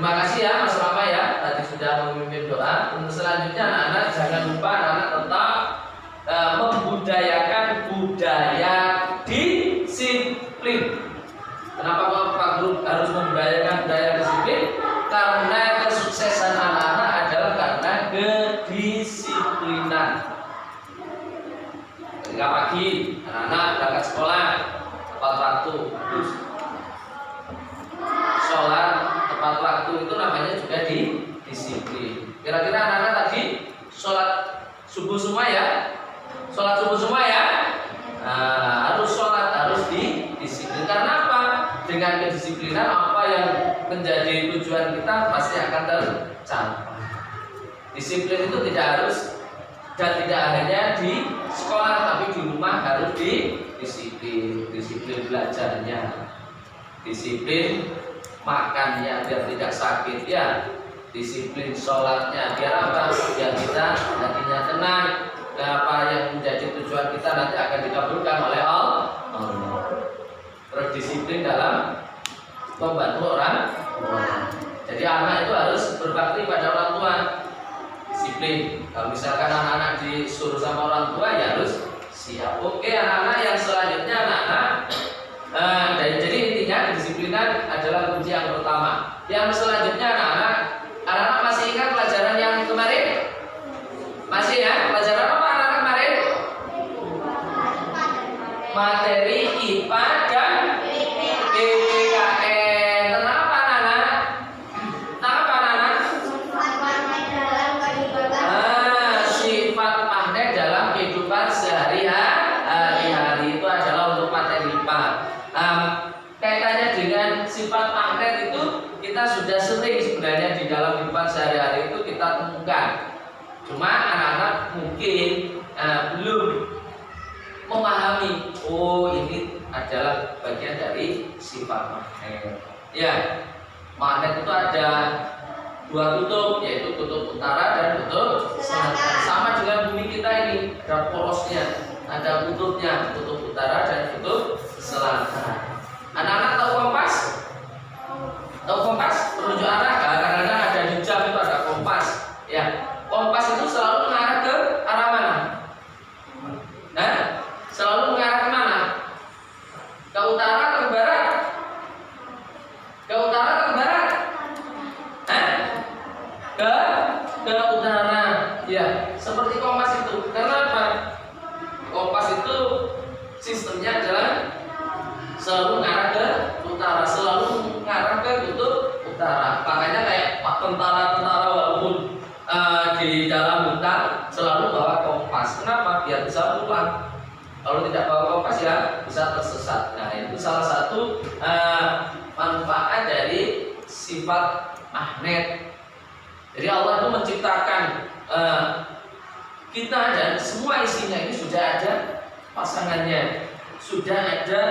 Terima kasih ya Mas Rama ya, tadi sudah memimpin doa. Untuk selanjutnya anak-anak jangan lupa anak-anak tetap membudayakan budaya disiplin. Kenapa Pak Guru harus membudayakan budaya disiplin? Karena kesuksesan anak-anak adalah karena kedisiplinan. Ketika pagi anak-anak berangkat sekolah tepat waktu, sholat tepat waktu, itu namanya juga disiplin. Kira-kira anak-anak tadi sholat subuh semua ya? Sholat subuh semua ya? Nah, harus sholat, harus disiplin. Karena apa? Dengan kedisiplinan apa yang menjadi tujuan kita pasti akan tercapai. Disiplin itu tidak harus dan tidak hanya di sekolah, tapi di rumah harus disiplin. Disiplin belajarnya, disiplin makannya biar tidak sakit ya, disiplin sholatnya biar apa? Biar kita hatinya tenang. Apa yang menjadi tujuan kita nanti akan dikabulkan oleh Allah. Terus disiplin dalam membantu orang tua. Jadi anak itu harus berbakti pada orang tua. Disiplin. Kalau misalkan anak-anak disuruh sama orang tua ya harus siap. Oke anak-anak, yang selanjutnya anak-anak. Jadi intinya kedisiplinan adalah kunci yang pertama. Yang selanjutnya anak-anak masih ingat pelajaran yang kemarin? Masih ya? Pelajaran apa anak-anak kemarin? Materi IPA dan PPKN. Tentang apa anak-anak? Tentang apa anak-anak? Sifat magnet dalam kehidupan sehari-hari. Itu adalah untuk materi IPA. Kaitannya dengan sifat magnet itu kita sudah sering sebenarnya di dalam kehidupan sehari-hari itu kita temukan. Cuma anak-anak mungkin belum memahami, oh ini adalah bagian dari sifat magnet. Ya, magnet itu ada dua kutub, yaitu kutub utara dan kutub selatan. Sama dengan bumi kita ini, ada porosnya, ada kutubnya, kutub utara dan kutub selatan. Anak-anak tahu kompas? Tahu kompas? Penunjuk arah? Kadang-kadang ada di jam itu ada kompas. Ya, kompas itu selalu mengarah ke arah mana? Selalu mengarah ke mana? Ke utara atau ke barat? Ke utara atau ke barat? Ke utara. Ya, seperti kompas itu. Karena apa? Kompas itu sistemnya adalah selalu mengarah ke utara, selalu mengarah ke kutub utara. Makanya kayak tentara-tentara walaupun di dalam hutan selalu bawa kompas. Kenapa? Biar bisa pulang. Kalau tidak bawa kompas ya bisa tersesat. Nah itu salah satu manfaat dari sifat magnet. Jadi Allah itu menciptakan kita dan semua isinya ini sudah ada pasangannya, sudah ada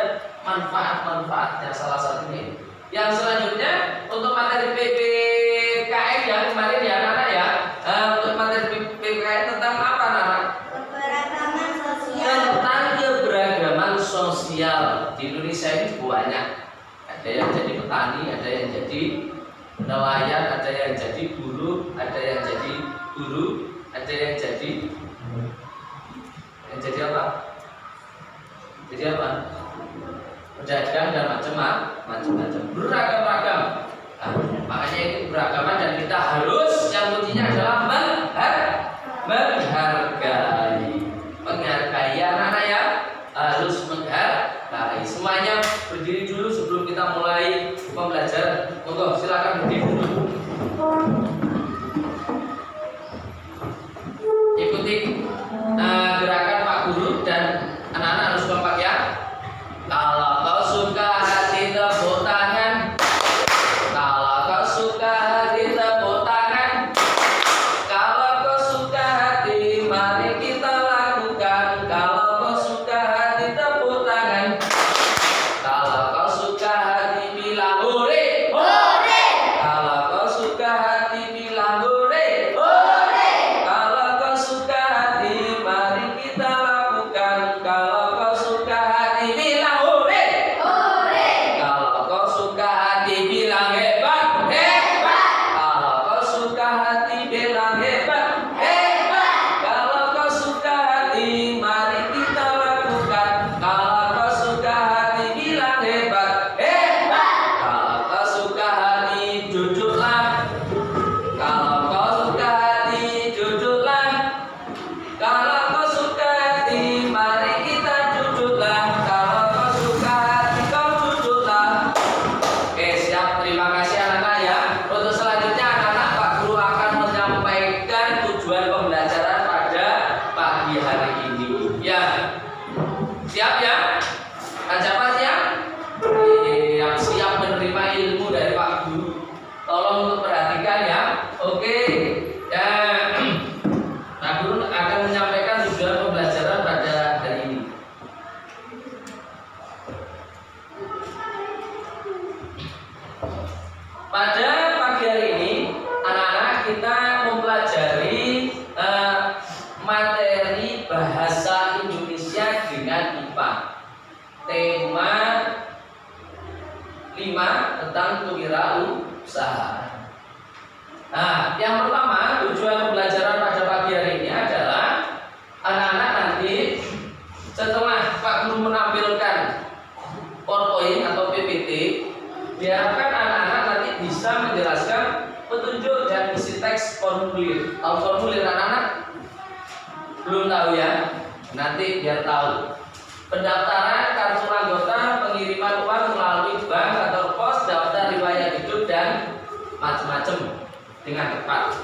manfaat-manfaatnya, salah satunya. Yang selanjutnya untuk materi PPKN yang kemarin ya anak-anak ya, untuk materi PPKN tentang apa anak-anak? Keberagaman sosial. Tentang keberagaman sosial. Di Indonesia ini banyak. Ada yang jadi petani, ada yang jadi nelayan, ada yang jadi buruh, ada yang jadi guru, ada yang jadi apa? Jadi apa? Pedagang dan macam-macam, beragam-ragam. Nah, makanya itu beragaman dan kita harus, yang kuncinya adalah menghargai anak-anak ya, harus menghargai. Semuanya berdiri dulu sebelum kita mulai pembelajaran. Monggo silakan berdiri dulu. Ikuti gerakan Pak Guru dan anak-anak harus kompak ya. Kalau kau suka hati tepuk tangan. Kalau kau suka hati tepuk tangan. Kalau kau suka hati mari kita lakukan. Kalau kau suka hati tepuk tangan. Kalau kau suka hati bilang hore, hore. Kalau kau suka hati bilang hore, hore. Kalau kau suka hati mari Pada pagi hari ini, anak-anak kita mempelajari materi bahasa Indonesia dengan IPA. Tema 5 tentang kewirausahaan. Nah, yang pertama, tujuan pembelajaran pada pagi hari ini adalah anak-anak nanti setelah Pak Guru menampilkan PowerPoint atau PPT, diharapkan anak-anak nanti bisa menjelaskan petunjuk dan isi teks formulir. Tahu formulir anak-anak? Belum tahu ya? Nanti biar tahu. Pendaftaran kartu anggota, pengiriman uang melalui bank atau pos, daftar riwayat hidup dan macam-macam dengan cepat.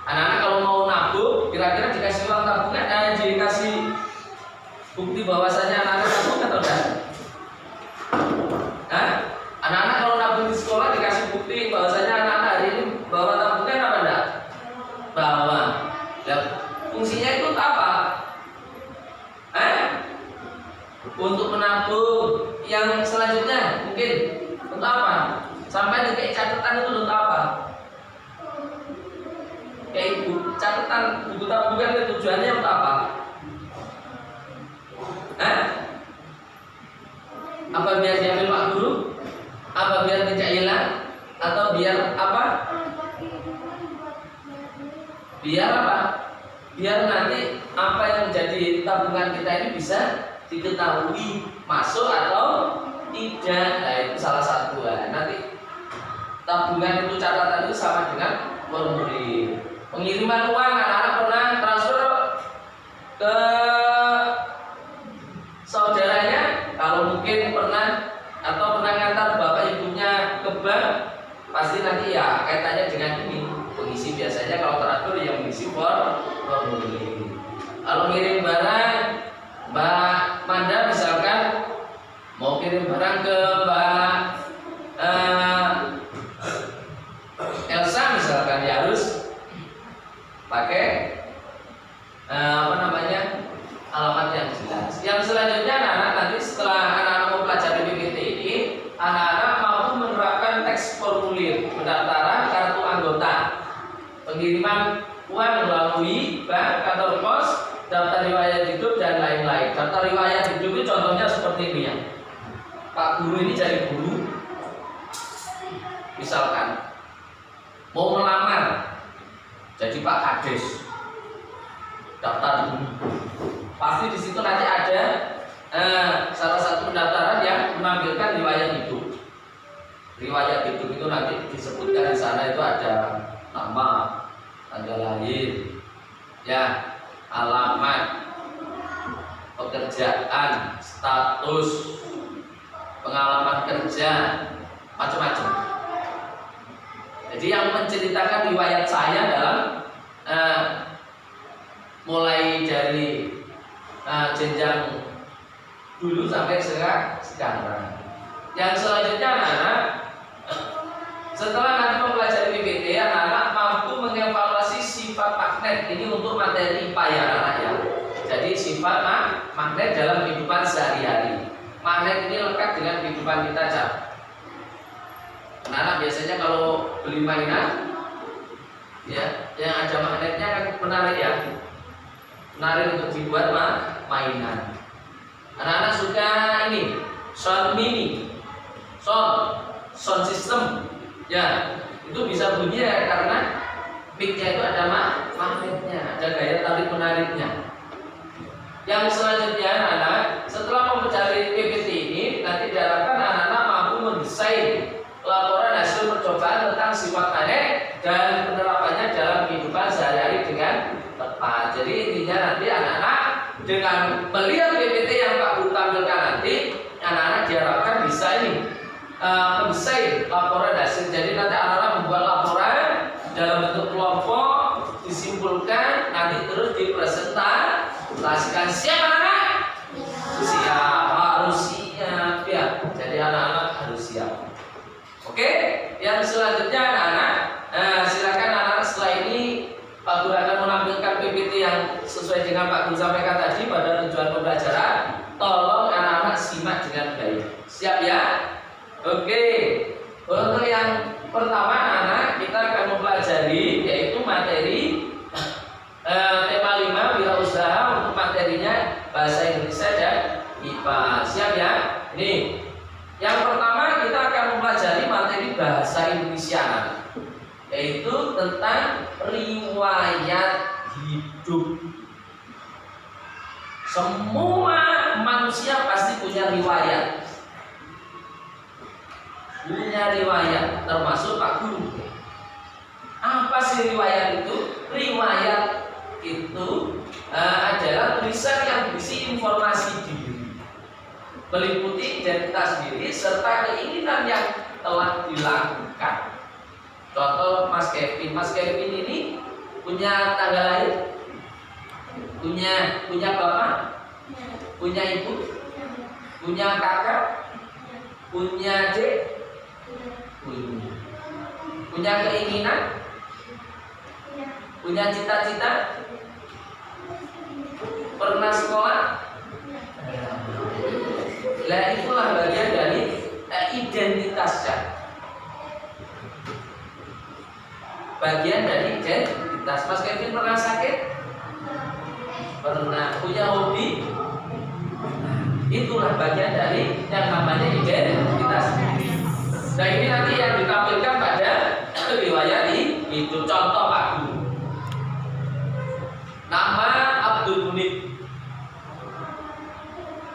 Anak-anak kalau mau nabung, kira-kira dikasih uang tabungan, dikasih bukti bahwasanya anak-anak nabung atau tidak? Hah? Anak-anak kalau nabung di sekolah dikasih bukti bahwasanya anak-anak hari ini bawa tabungan apa enggak? Bawa. Ya, fungsinya itu apa? Untuk menabung. Yang selanjutnya mungkin untuk apa? Sampai kayak catatan itu untuk apa? Kayak catatan buku tabungan itu tujuannya untuk apa? Apa biar diambil Pak Guru? Apa biar tidak hilang? Atau biar apa? Biar apa? Biar nanti apa yang menjadi tabungan kita ini bisa diketahui masuk atau tidak. Nah, itu salah satu. Nanti tabungan itu catatan itu sama dengan formulir. Pengiriman uang, anak-anak pernah transfer ke saudaranya, kalau mungkin pernah atau pernah ngantar bapak ibunya ke bank, pasti nanti ya kaitannya dengan ini pengisi. Biasanya kalau transfer yang mengisi formulir. Kalau ngirim barang, Mbak Manda misalkan mau kirim barang ke Mbak Elsa misalkan, ya harus pakai alamat yang jelas. Yang selanjutnya anak-anak nanti setelah anak-anak mempelajari PPT ini, anak-anak mampu menerapkan teks formulir pendaftaran kartu anggota, pengiriman uang melalui bank, kantor pos, daftar riwayat hidup dan lain-lain. Daftar riwayat hidup itu contohnya seperti ini ya. Pak Guru ini jadi guru, misalkan mau melamar jadi Pak Kades, daftar dulu. Pasti di situ nanti ada salah satu pendaftaran yang menampilkan riwayat hidup. Riwayat hidup itu nanti disebutkan di sana itu ada nama, tanggal lahir, ya, alamat, pekerjaan, status, pengalaman kerja, macam-macam. Jadi yang menceritakan riwayat saya dalam mulai dari jenjang dulu sampai sekarang. Yang selanjutnya anak-anak, setelah nanti mempelajari PPT, anak-anak mampu mengevaluasi sifat magnet. Ini untuk materi IPA ya anak-anak ya. Jadi sifat magnet dalam kehidupan sehari-hari. Magnet ini lekat dengan kehidupan kita, Cak. Anak-anak biasanya kalau beli mainan, ya, yang ada magnetnya kan menarik ya, menarik untuk dibuat mainan. Anak-anak suka ini sound mini, sound system, ya, itu bisa bunyi ya karena mic-nya itu ada magnetnya, ada gaya tarik menariknya. Yang selanjutnya anak-anak, setelah mempelajari PPT ini, nanti diharapkan anak-anak mampu mendesain laporan hasil percobaan tentang sifat magnet dan penerapannya dalam kehidupan sehari-hari dengan tepat. Jadi intinya nanti anak-anak dengan melihat PPT yang Pak Guru tampilkan nanti, anak-anak diharapkan bisa ini mendesain laporan hasil. Jadi nanti anak-anak membuat laporan dalam bentuk kelompok, disimpulkan, nanti terus dipresentasikan. Siap anak-anak? Siap, harus siap ya. Jadi anak-anak harus siap. Oke, yang selanjutnya anak-anak, silakan anak-anak setelah ini Pak Guru akan menampilkan PPT yang sesuai dengan Pak Guru sampaikan tadi pada tujuan pembelajaran. Tolong anak-anak simak dengan baik. Siap ya? Oke. Untuk yang pertama anak kita akan mempelajari yaitu materi tema 5 wirausaha untuk materinya bahasa Indonesia dan IPA. Siap ya? Ini yang pertama kita akan mempelajari materi bahasa Indonesia, yaitu tentang riwayat hidup. Semua manusia pasti punya riwayat. Punya riwayat, termasuk Pak Guru. Apa sih riwayat itu? Riwayat itu adalah tulisan yang berisi informasi diri, meliputi identitas diri serta keinginan yang telah dilakukan. Contoh Mas Kevin. Mas Kevin ini punya tanggal lahir? Punya bapak? Punya ibu? Punya kakak? Punya adik? Punya keinginan? Punya cita-cita? Pernah sekolah? Lah itulah bagian dari identitasnya. Bagian dari identitas. Mas Kevin pernah sakit? Pernah. Punya hobi? Itulah bagian dari yang namanya identitas diri. Nah ini nanti yang ditampilkan pada riwayat itu. Contoh Pak Guru. Nama Abdul Munib.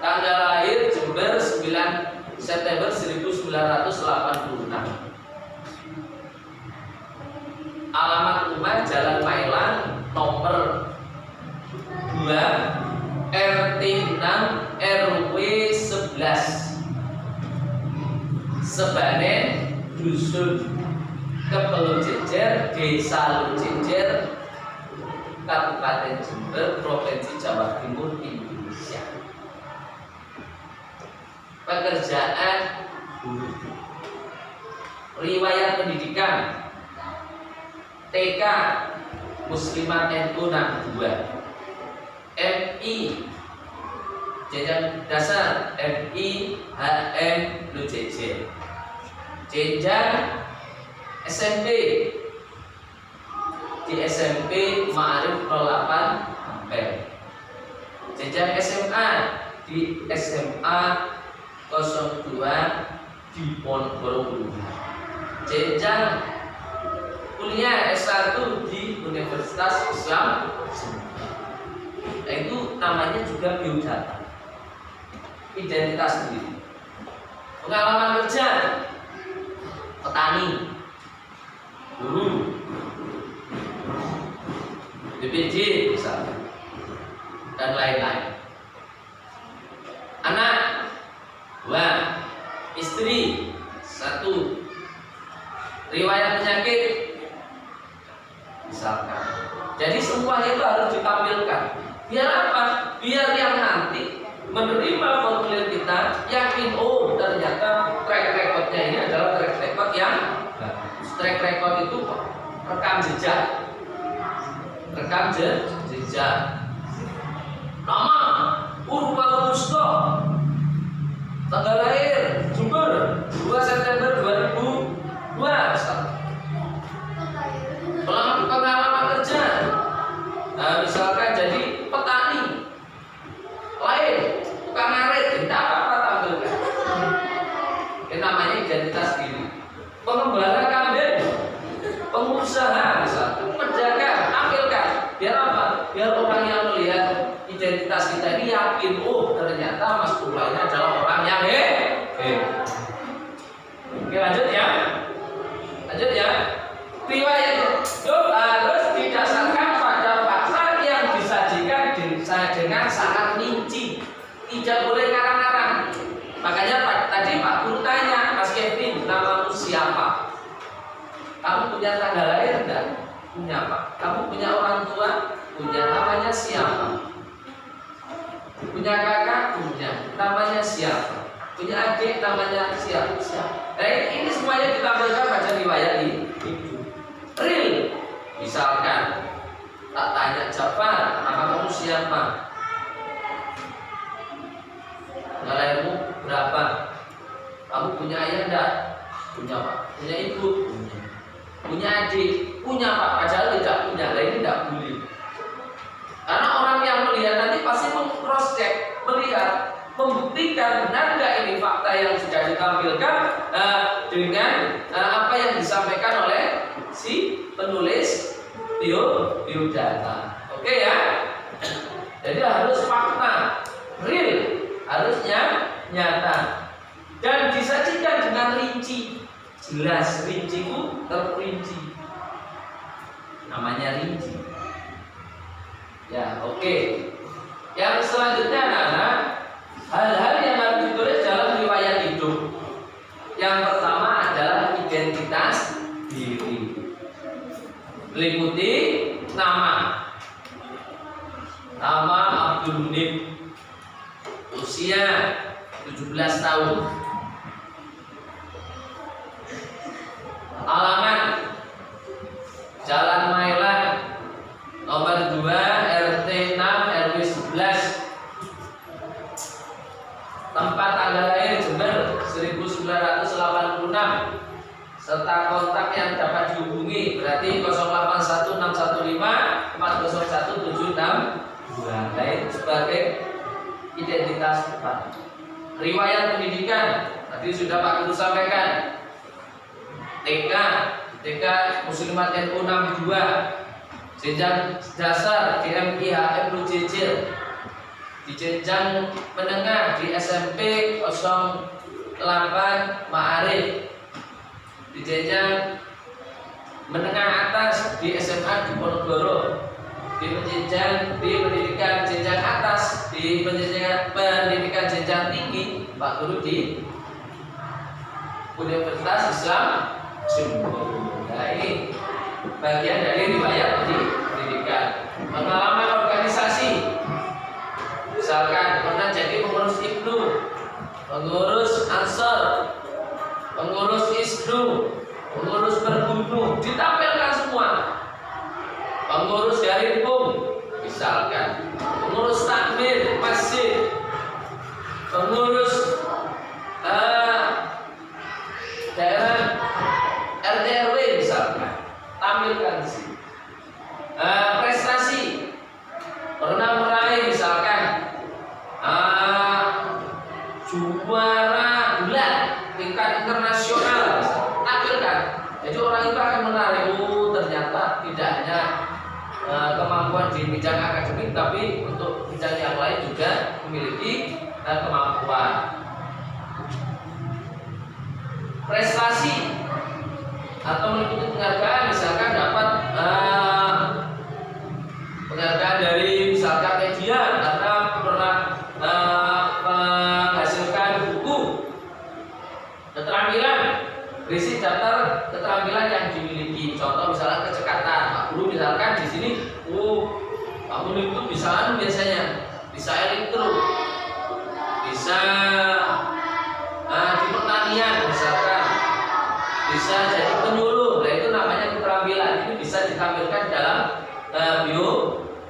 Tanggal lahir Jember 9 September 1986. Alamat rumah Jalan Mailang nomor 2 RT 6 RW 11 Sebanen Dusun Kepelu Jejer Desa Lujejer Kabupaten Jember Provinsi Jawa Timur Indonesia. Pekerjaan guru. Riwayat pendidikan TK Muslimat NU 62, MI jenjang dasar MI HM Lujejer, jenjang SMP di SMP Ma'arif 08 Ampel, jenjang SMA di SMA 02 di Ponorogo, jenjang kuliah S1 di Universitas Islam. Nah, itu namanya juga biodata, identitas diri. Pengalaman kerja petani, guru, BPJ misalnya, dan lain-lain. Anak 2, istri 1, riwayat penyakit misalkan. Jadi semuanya itu harus ditampilkan. Biar apa? Biar yang nanti menerima formulir kita yakin, oh ternyata track recordnya ini adalah track record yang bagus. Track record itu rekam jejak. Rekam jejak. Nama Purba Musto, tanggal lahir Jember 2 September 2002. Pengalaman kerja, nah, misalkan jadi petani, lain tukang ngarit, tidak apa-apa tampilkan. Ini namanya identitas diri. Pengembala kambing, pengusaha misalkan, pedagang, tampilkan. Biar apa? Biar orang yang melihat identitas kita ini yakin, oh ternyata Mas Purba ini adalah orang yang Oke, lanjut ya. Lanjut ya. Riwayat hidup harus didasarkan pada fakta yang disajikan dengan sangat rinci. Tidak boleh ngarang-ngarang. Makanya tadi Pak Guru tanya, Mas Kevin, namamu siapa? Kamu punya tanggal lahir enggak? Punya Pak. Kamu punya orang tua? Punya. Namanya siapa? Punya kakak? Punya. Namanya siapa? Punya adik? Namanya siapa? Nah, ini semuanya ditampilkan pada riwayat ini. Real. Misalkan tak tanya Jafar, nama kamu siapa? Lahirmu berapa? Kamu punya ayah enggak? Punya Pak. Punya ibu? Punya. punya adik, punya Pak, padahal tidak punya. Lah ini tidak boleh. Karena orang yang melihat nanti pasti cross check, melihat, membuktikan benar nggak ini fakta yang sudah ditampilkan dengan apa yang disampaikan oleh si penulis biodata. Oke ya. Jadi harus fakta, real, harusnya nyata dan disajikan dengan rinci, jelas, rinciku terperinci, namanya rinci. Ya, oke. Yang selanjutnya anak-anak, hal-hal yang harus ditulis dalam riwayat hidup. Yang pertama adalah identitas diri, meliputi nama Abdul Munib, usia 17 tahun, alamat Jalan Mailan nomor 2 RT 6 RW 11, tempat tanggal lahir Jember 1986, serta kontak yang dapat dihubungi berarti 081615 401762 lain sebagai identitas depan. Riwayat pendidikan tadi sudah Pak Guru sampaikan. TK Muslimat NU 62, jenjang dasar di MIHM Jejil, di jenjang menengah di SMP 08 Ma'arif, di jenjang menengah atas di SMA di Ponorogo, di pendidikan jenjang atas di pendidikan jenjang tinggi Pak Guru di Universitas Islam Jember. Nah ini bagian dari riwayat pendidikan. Pengalaman organisasi, misalkan pernah jadi pengurus IPNU, pengurus Ansor, pengurus ISNU, pengurus Pergunu, ditampilkan semua. Pengurus dari PUM, misalkan pengurus takmir masjid, pengurus daerah RT RW misalkan, tampilkan di sini. Prestasi pernah meraih misalkan juara bulan tingkat internasional, tampilkan. Jadi orang itu akan menarik, ternyata tidak hanya kemampuan di bidang akademik, tapi untuk bidang yang lain juga memiliki kemampuan. Prestasi atau meliputi penghargaan, misalkan dapat penghargaan dari misalkan media karena pernah menghasilkan buku. Keterampilan, berisi daftar keterampilan yang dimiliki. Contoh misalnya kecekatan, Pak Guru misalkan di sini, Pak Guru itu bisa biasanya bisa elektro, bisa di pertanian misalkan, bisa jadi penyuluh. Nah itu namanya keterampilan. Ini bisa ditampilkan dalam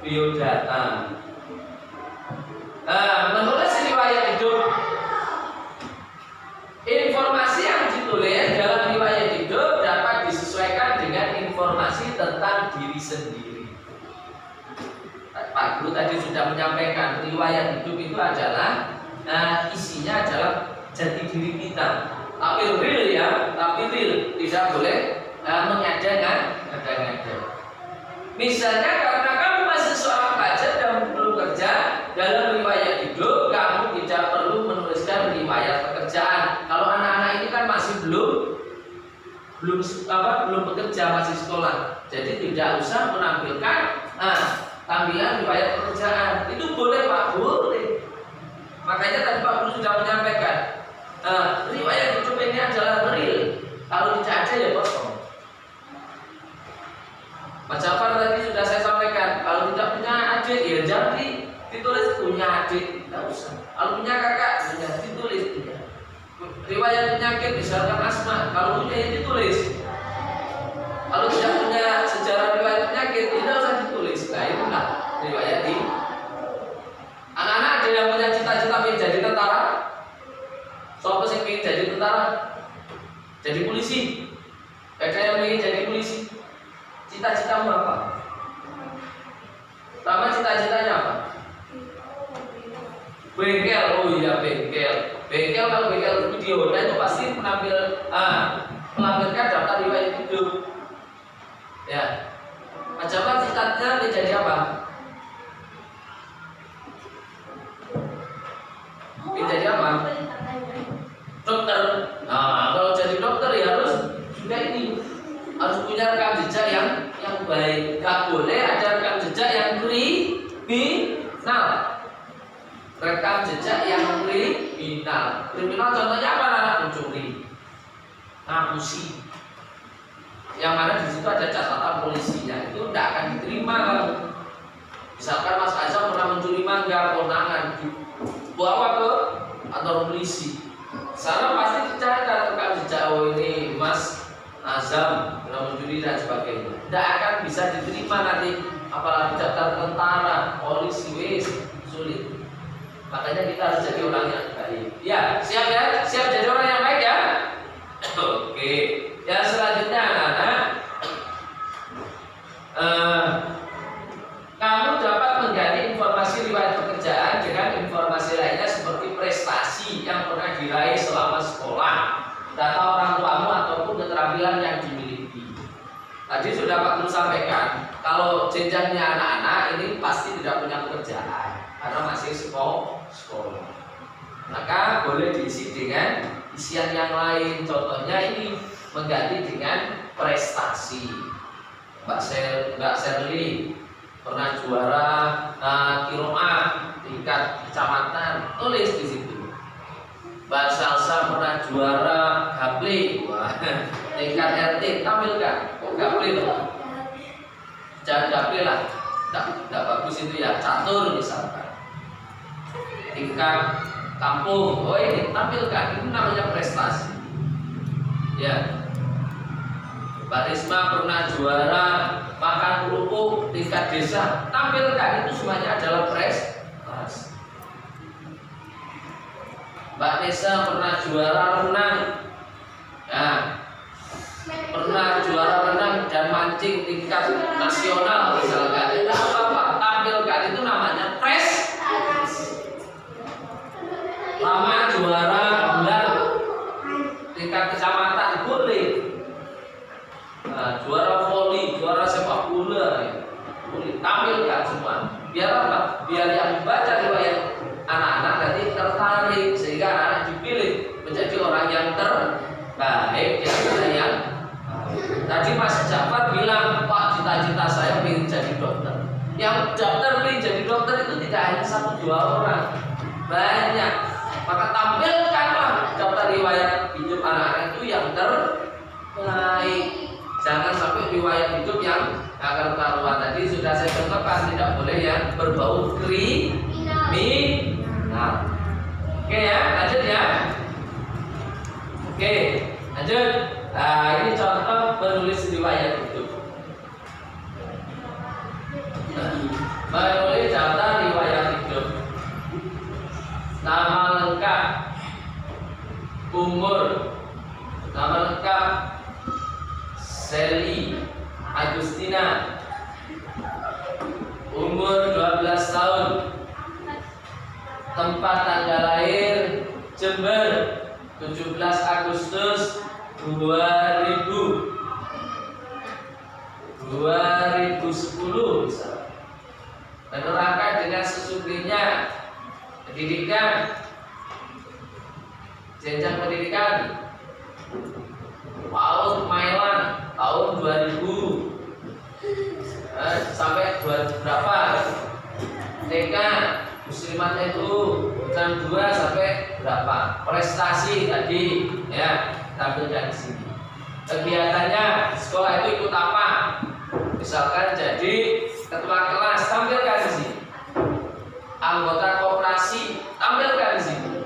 biodata. Menulis riwayat hidup. Informasi yang ditulis dalam riwayat hidup dapat disesuaikan dengan informasi tentang diri sendiri. Pak Guru tadi sudah menyampaikan riwayat hidup itu adalah isinya adalah jati diri kita. Tapi real ya, tapi real, tidak boleh mengada-ngada. Misalnya karena kamu masih seorang pelajar dan belum kerja, dalam riwayat hidup kamu tidak perlu menuliskan riwayat pekerjaan. Kalau anak-anak ini kan masih belum bekerja, masih sekolah, jadi tidak usah menampilkan tampilan riwayat pekerjaan. Itu boleh Pak, boleh. Makanya tadi Pak Guru sudah menyampaikan riwayat hidup ini adalah real. Kalau tidak ada ya kosong. Mas Jafar tadi sudah saya sampaikan, kalau tidak punya adik ya jangan ditulis punya adik, tidak usah. Kalau punya kakak sudah ditulis punya. Riwayat penyakit misalkan asma, kalau punya ya ditulis. Kalau tidak punya sejarah riwayat penyakit tidak usah ditulis. Nah itulah riwayat di. Anak-anak ada yang punya cita-cita ingin jadi tentara? Sopo sing ingin jadi tentara? Jadi polisi? Ada yang ingin jadi polisi? Cita-citamu apa? Pertama cita-citanya apa? Bengkel, oh iya bengkel. Bengkel kalau bengkel video itu pasti melampirkan daftar riwayat hidup. Ya. Coba cita-citanya jadi apa? Jadi apa? Dokter. Nah, kalau jadi dokter ya harus juga ini harus punya rekam jejak yang baik. Gak boleh ada rekam jejak yang kriminal. Rekam jejak yang kriminal. Kriminal contohnya apa? Anak mencuri, ngapusi. Yang mana di situ ada catatan polisinya, itu tidak akan diterima kalau misalkan Mas Azam pernah mencuri mangga, konangan dibawa ke kantor polisi. Sana pasti dicatat rekam jejak, oh ini Mas Azam pernah mencuri dan sebagainya. Tidak akan bisa diterima nanti, apalagi daftar tentara, polisi, wis sulit. Makanya kita harus jadi orang yang baik. Ya, siap ya? Siap jadi orang yang baik ya? Oke. Yang selanjutnya anak-anak, kamu dapat mengganti informasi riwayat pekerjaan dengan informasi lainnya seperti prestasi yang pernah diraih selama sekolah, data orang tuamu ataupun keterampilan yang dimiliki. Tadi sudah Pak Guru sampaikan, kalau jenjangnya anak-anak ini pasti tidak punya pekerjaan karena masih sekolah. Maka boleh diisi dengan isian yang lain. Contohnya ini mengganti dengan prestasi. Mbak Sherly pernah juara qiraah tingkat kecamatan, tulis di situ. Mbak Salsa pernah juara gapli, tingkat RT, tampilkan. Oh gapli loh, jangan gapli lah, tidak bagus itu ya, catur misalkan. Tingkat kampung, oh ini tampilkan, itu namanya prestasi. Ya, Mbak Risma pernah juara makan kerupuk tingkat desa, tampilkan, itu semuanya adalah prestasi. Mbak Nesa pernah juara renang, nah, pernah juara renang dan mancing tingkat nasional misalkan, itu apa? Tampilkan, itu namanya prestasi. Lama juara bulan tingkat kecamatan boleh. Nah, juara voli, juara sepak bola, boleh tampilkan semua. Biar apa? Biar yang membaca riwayat anak-anak nanti tertarik sehingga anak-anak dipilih menjadi orang yang terbaik di antara yang tadi Mas Jafar bilang, Pak cita-cita saya ingin jadi dokter. Yang daftar ingin jadi dokter itu tidak hanya 1-2 orang, banyak. Maka tampilkanlah daftar riwayat hidup anak-anak itu yang terbaik. Jangan sampai riwayat hidup yang akan karuan. Tadi sudah saya contohkan, tidak boleh yang berbau kriminal. Oke ya, lanjut ya. Oke, lanjut. Nah, ini contoh penulis riwayat hidup. Menulis daftar riwayat hidup. Nama lengkap, umur, nama lengkap Sally Agustina, umur 12 tahun, tempat tanggal lahir Jember 17 Agustus 2010 misalnya. Menerangkan dengan sesungguhnya pendidikan, jenjang pendidikan PAUD Mailan tahun 2000 sampai 2000 berapa, TK Muslimat itu jam 2 sampai berapa, prestasi tadi ya tampilkan di sini. Kegiatannya sekolah itu ikut apa, misalkan jadi ketua kelas, tampilkan di sini. Anggota koperasi, tampilkan di sini.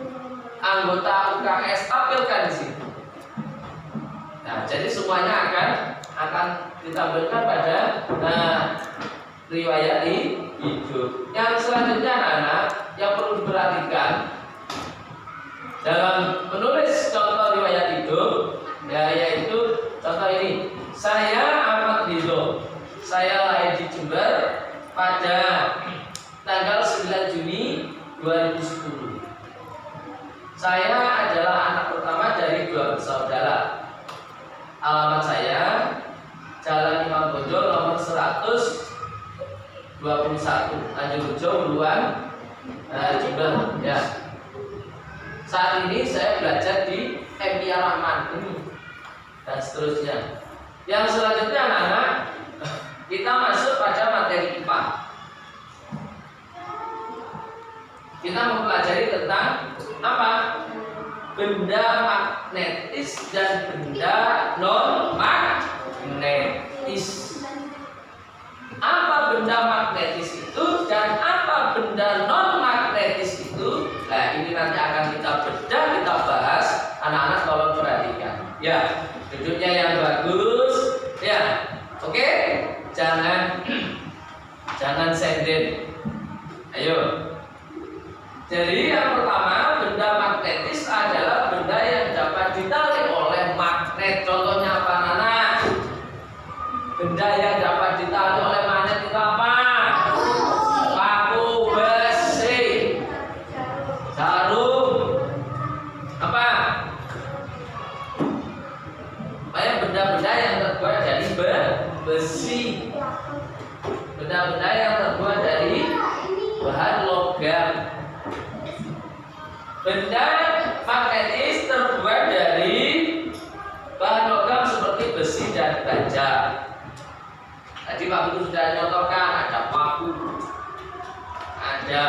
Anggota UKS, tampilkan di sini. Nah, jadi semuanya akan ditampilkan pada riwayat hidup. Yang selanjutnya anak-anak yang perlu diperhatikan dalam menulis contoh riwayat hidup, ya, yaitu contoh ini. Tanjung Buluan, Jember ya. Saat ini saya belajar di MIA Rahman ini dan seterusnya. Yang selanjutnya anak-anak, kita masuk pada materi IPA. Kita mempelajari tentang apa? Benda magnetis dan benda non magnetis. Apa benda magnetis itu dan apa benda non magnetis itu? Nah, ini nanti akan kita bedah, kita bahas. Anak-anak tolong perhatikan. Ya, duduknya yang bagus. Ya, oke. Jangan senden. Ayo. Jadi yang pertama, benda magnetis adalah benda yang dapat ditarik oleh magnet. Contohnya apa, Nana? Benda yang dapat ditarik oleh magnet itu apa? Paku, besi, jarum, apa? Banyak benda-benda yang terbuat dari besi, benda-benda yang terbuat dari bahan logam. Benda magnetis terbuat dari bahan logam seperti besi dan baja. Tadi Pak Guru sudah contohkan, ada paku, ada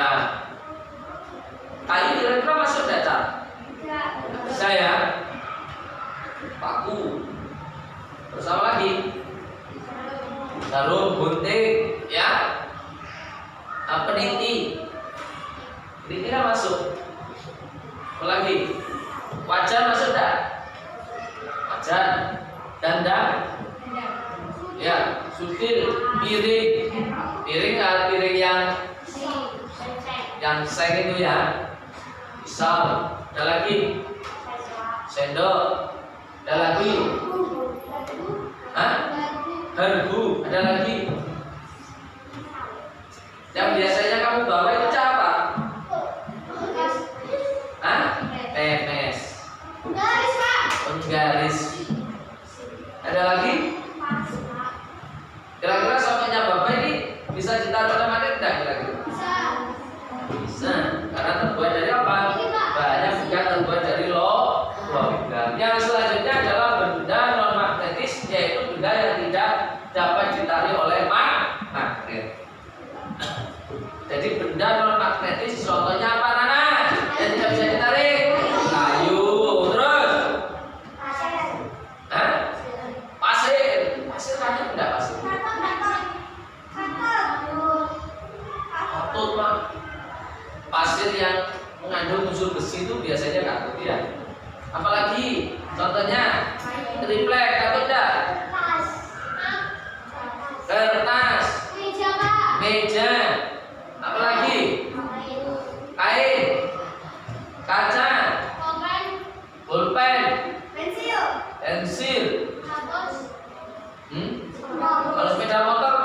kayu, kira-kira masuk data? Bisa ya? Paku. Terus apa lagi? Jarum, gunting, ya. Peniti. Peniti kan masuk. Lagi wajan masuk enggak? Wajan, dandang, ya, sutil, piring, piring yang seng itu ya, pisau, ada lagi, sendok, ada lagi, garpu, ada lagi. Yang biasanya kamu bawa itu apa? Pepes, penggaris, ada lagi? Kira-kira samanya Bapak ini bisa ditaruh oleh magnet enggak kira-kira? Bisa, karena terbuat dari apa? Bahannya bukan terbuat dari logam. Yang selanjutnya adalah benda non magnetis, yaitu benda yang tidak dapat ditarik oleh magnet. Jadi benda non magnetis contohnya apa, Nana? Yang tidak bisa ditarik? Kayu, terus? Pasir. Pasir banyak enggak pasir? Katut, Pak. Pasir yang mengandung unsur besi itu biasanya katut ya. Apalagi contohnya triplek, katut enggak? Kertas, meja, apalagi? Kain, kaca, pulpen, pensil. Kalau sepeda motor,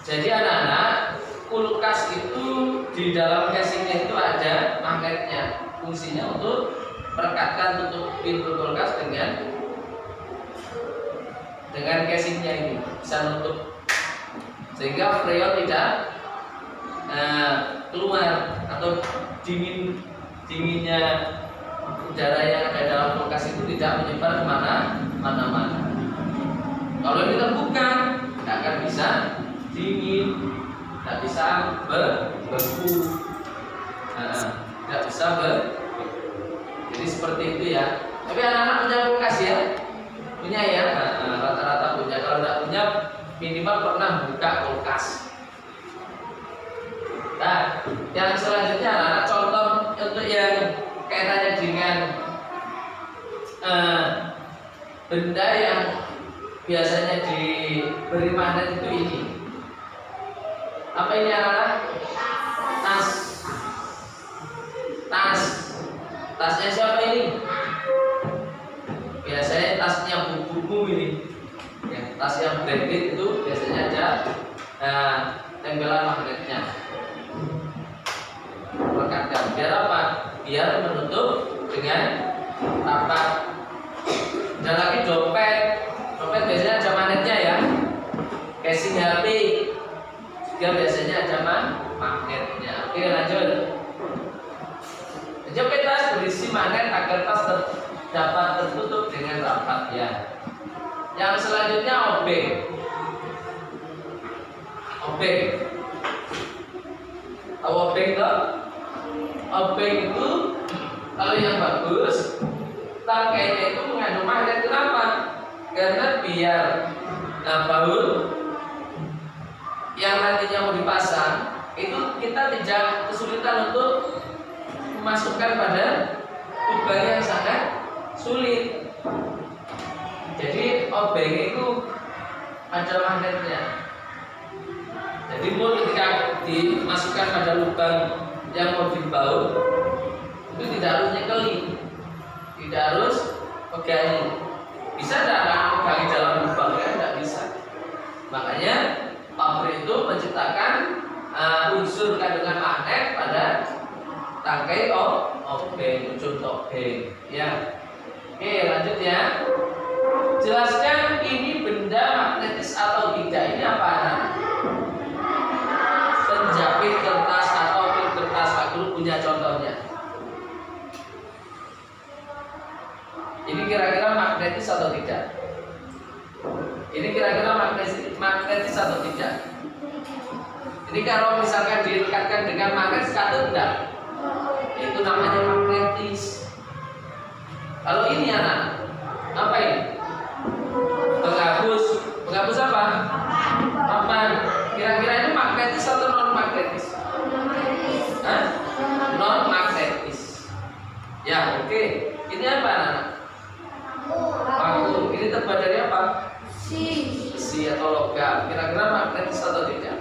jadi anak-anak, kulkas itu di dalam casingnya itu ada magnetnya. Fungsinya untuk merekatkan tutup pintu kulkas dengan casingnya ini, bisa nutup sehingga freon tidak keluar atau dinginnya udara yang ada dalam kulkas itu tidak menyebar kemana-mana. Kalau ini terbuka, tidak akan bisa dingin, tidak bisa beku, tidak bisa jadi seperti itu ya. Tapi anak-anak punya kulkas ya, punya ya, rata-rata punya. Kalau tidak punya, minimal pernah buka kulkas. Nah, yang selanjutnya anak-anak contoh untuk yang kaitannya dengan benda yang biasanya diberi magnet itu ini. Apa ini anak-anak? Tas. Tasnya siapa ini? Biasanya tasnya buku ini. Ya, tas yang branded itu biasanya ada tempelan magnetnya. Rekatkan. Biar apa? Biar menutup dengan rapat. Dan lagi dompet. Dompet biasanya ada magnetnya ya. Casing HP juga biasanya ada dapat tertutup dengan rapat ya. Yang selanjutnya objek. Objek. Tahu objek toh? Objek itu kalau yang bagus tangkainya itu mengandung magnet. Kenapa? Karena biar baut yang nantinya mau dipasang itu kita tidak kesulitan untuk memasukkan pada lubang yang sangat sulit. Jadi obeng itu ada magnetnya. Jadi pun ketika dimasukkan pada lubang yang mau dibaut itu tidak harus nyekeli, tidak harus pegangi. Bisa tidak pegangi dalam lubang ya? Tidak bisa. Makanya pabrik itu menciptakan unsur kandungan magnet pada tangkai obeng, ujung obeng. Ya. Oke, lanjut ya. Jelaskan ini benda magnetis atau tidak. Ini apa? Penjepit kertas atau pil kertas. Pak Guru punya contohnya. Ini kira-kira magnetis atau tidak? Ini kira-kira magnetis atau tidak? Ini kalau misalkan direkatkan dengan magnet kata tidak? Itu namanya magnetis. Kalau ini anak, apa ini? Penghapus. Penghapus apa? Papan. Kira-kira ini magnetis atau non magnetis? Non magnetis. Ya, oke. Ini apa anak? Paku. Ini terbuat dari apa? Besi atau logam. Kira-kira magnetis atau tidak?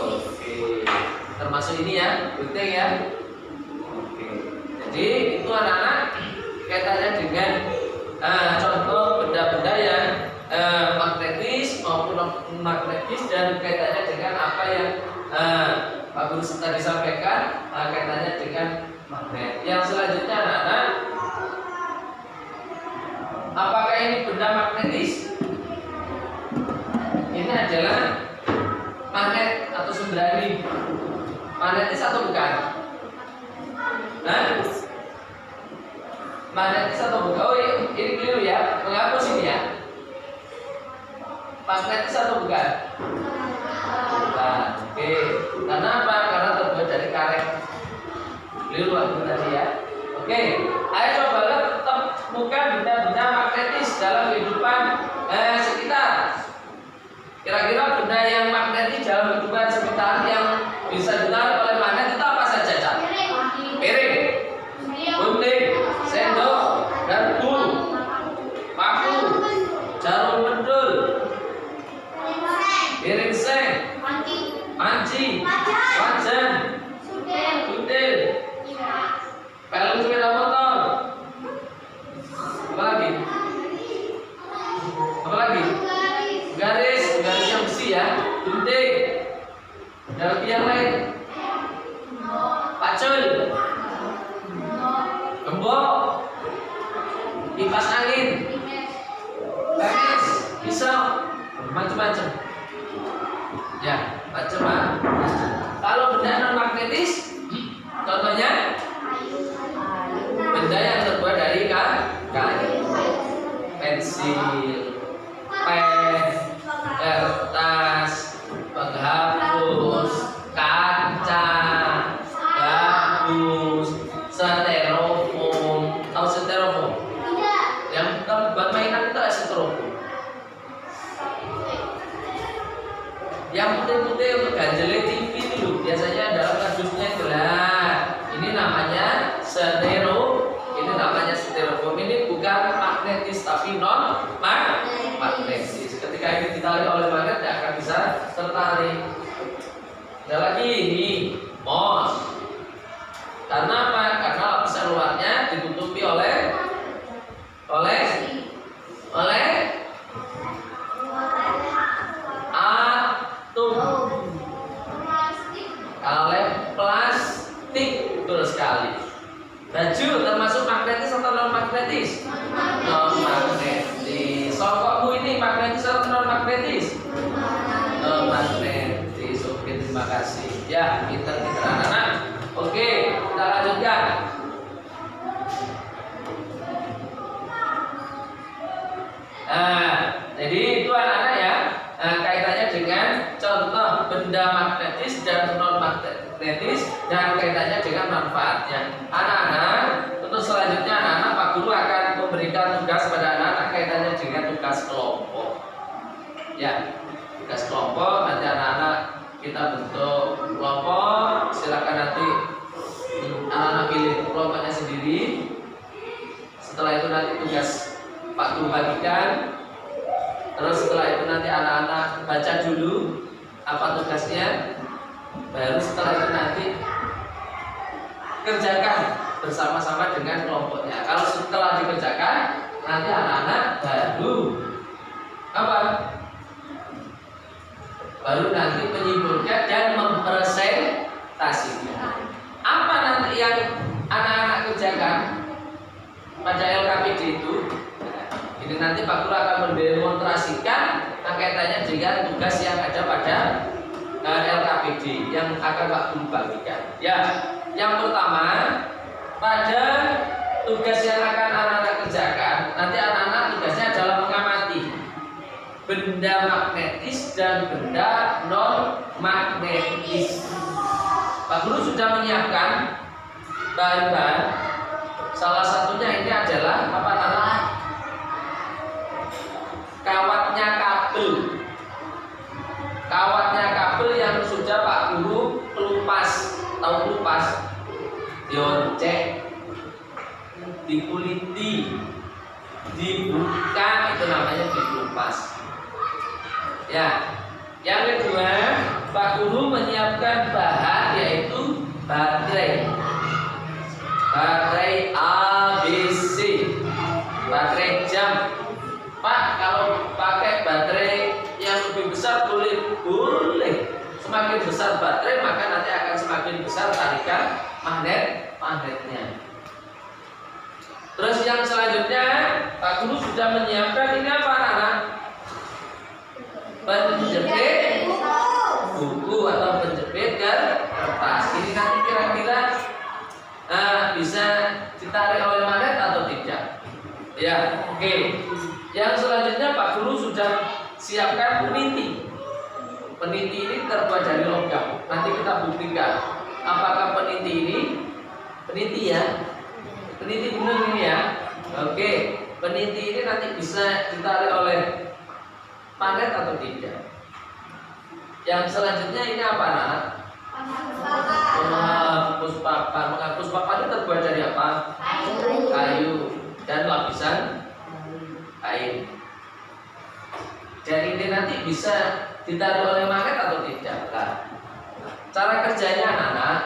Oke. Termasuk ini ya, penting ya. Oke. Jadi itu anak-anak kaitannya dengan contoh benda-benda yang magnetis maupun non magnetis dan kaitannya dengan apa yang Pak Guru tadi sampaikan kaitannya dengan magnet. Yang selanjutnya anak-anak, apakah ini benda magnetis? Ini adalah magnet atau sembrani. Magnetis atau bukan? Magnetis atau bukan? Oh ini keliru ya, menghapus ini ya. Magnetis atau bukan? Bukan. Oke. Karena apa? Karena terbuat dari karet. Keliru aku tadi ya. Oke. Ayo coba lihat temukan benda-benda magnetis dalam kehidupan sekitar. Kira-kira benda yang magnetis dalam kehidupan sekitar yang bisa ditarik oleh magnet itu apa saja, Cak? Piring, gunting, sendok, garpu, paku, jarum pendul, piring seng, panci, wajan, sutil, pelek sepeda motor. Apa lagi? Apa lagi? Garis yang besi ya, gunting, dan yang lain, pacul, gembok, kipas angin, penis, pisau, macam-macam. Ya, macam-macam. Kalau benda non magnetis, contohnya benda yang terbuat dari kayu, pensil, pen, kertas, penghapus, kaca, gabus, styrofoam. Tahu styrofoam? Yang kita buat mainan itu ada styrofoam. Yang putih-putih untuk ganjel TV itu biasanya dalam kardusnya gelap. Ini namanya styrofoam. Ini namanya styrofoam. Ini bukan magnetis tapi non magnetis. Ketika ini ditarik oleh magnet tidak akan bisa tertarik. Ada lagi ini mouse. Karena apa? Karena lapisan luarnya ditutupi oleh atom. Kalem plastik, betul sekali. Baju termasuk magnetis atau non magnetis? Non magnetis. Sokokmu ini magnetis atau non magnetis? Non magnetis. Oke, terima kasih. Ya, pinter-pinter anak-anak. Oke, kita lanjutkan. Jadi itu anak-anak ya, kaitannya dengan contoh benda magnetis dan non magnetis dan kaitannya dengan manfaatnya. Anak-anak, untuk selanjutnya anak-anak Pak Guru akan memberikan tugas pada anak-anak kaitannya dengan tugas kelompok. Ya, tugas kelompok nanti anak-anak kita bentuk kelompok. Silakan nanti anak-anak pilih kelompoknya sendiri. Setelah itu nanti tugas Pak Guru bagikan. Terus setelah itu nanti anak-anak baca dulu apa tugasnya. Baru setelah itu nanti kerjakan bersama-sama dengan kelompoknya. Kalau setelah dikerjakan, nanti anak-anak baru apa? Baru nanti menyimpulkan dan mempresentasikan. Apa nanti yang anak-anak kerjakan pada LKPD itu? Ini nanti Pak Guru akan mendemonstrasikan kaitannya dengan tugas yang ada pada LKPD yang akan Pak Guru bagikan. Ya, yang pertama pada tugas yang akan anak-anak kerjakan, nanti anak-anak tugasnya adalah mengamati benda magnetis dan benda non magnetis. Pak Guru sudah menyiapkan bahan-bahan. Salah satunya ini adalah apa namanya? Kawatnya kabel. Kawatnya kabel yang sudah Pak Guru kelupas, tahu kelupas? Dioncek, dikuliti, dibuka, itu namanya dikelupas. Ya, yang kedua Pak Guru menyiapkan bahan yaitu baterai. Baterai ABC, baterai jam. Pak, kalau pakai baterai yang lebih besar boleh? Boleh. Semakin besar baterai maka nanti akan semakin besar tarikan magnetnya. Terus yang selanjutnya Pak Guru sudah menyiapkan ini apa anak-anak? Penjepit buku atau penjepit kertas. Ini nanti kira-kira bisa ditarik oleh magnet atau tidak? Ya, oke. Yang selanjutnya Pak Guru sudah siapkan peniti. Peniti ini terbuat dari logam. Nanti kita buktikan apakah peniti ini peniti ya. Peniti benar ini ya. Oke, peniti ini nanti bisa ditarik oleh magnet atau tidak. Yang selanjutnya ini apa anak? Menghapus papan. Menghapus papan itu terbuat dari apa? Kayu dan lapisan kain. Dan ini nanti bisa ditarik oleh magnet atau tidak? Nah, cara kerjanya anak-anak,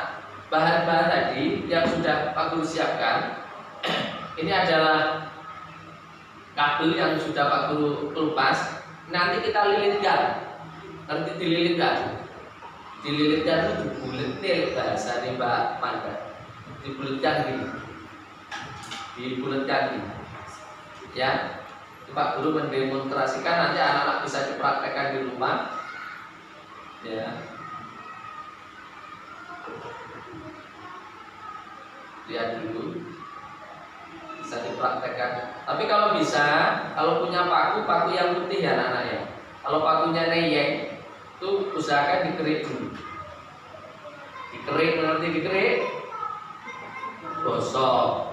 bahan-bahan tadi yang sudah Pak Guru siapkan, ini adalah kabel yang sudah Pak Guru kelupas. Nanti kita lilitkan, nanti dililitkan. Dililitkan itu dibuletin bahasa Mbak Manda. Dibuletkan gini, dibuletkan gini. Ya, Pak Guru mendemonstrasikan, nanti anak-anak bisa dipraktekkan di rumah. Ya, lihat dulu, bisa dipraktekkan. Tapi kalau bisa, kalau punya paku yang putih ya anak-anak ya. Kalau pakunya neyeng, itu usahakan dikerik dulu. Dikerik, nanti dikerik, gosok.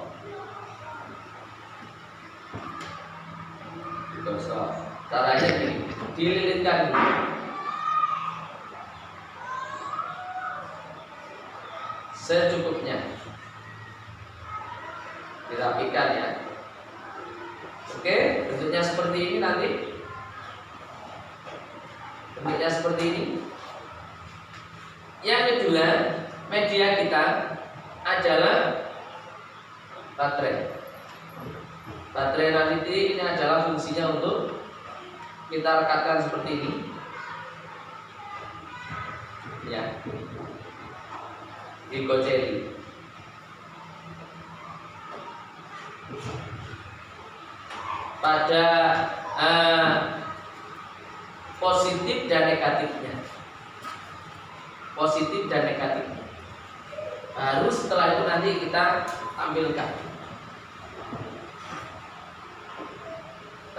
Gosok. Caranya gini, dililitkan dulu. Secukupnya. Dirapikan ya. Oke, bentuknya seperti ini nanti. Bentuknya seperti ini. Yang kedua, media kita adalah baterai. Baterai nanti ini adalah fungsinya untuk kita rekatkan seperti ini. Ya. Digoceli. Pada positif dan negatifnya. Positif dan negatifnya. Baru setelah itu nanti kita tampilkan.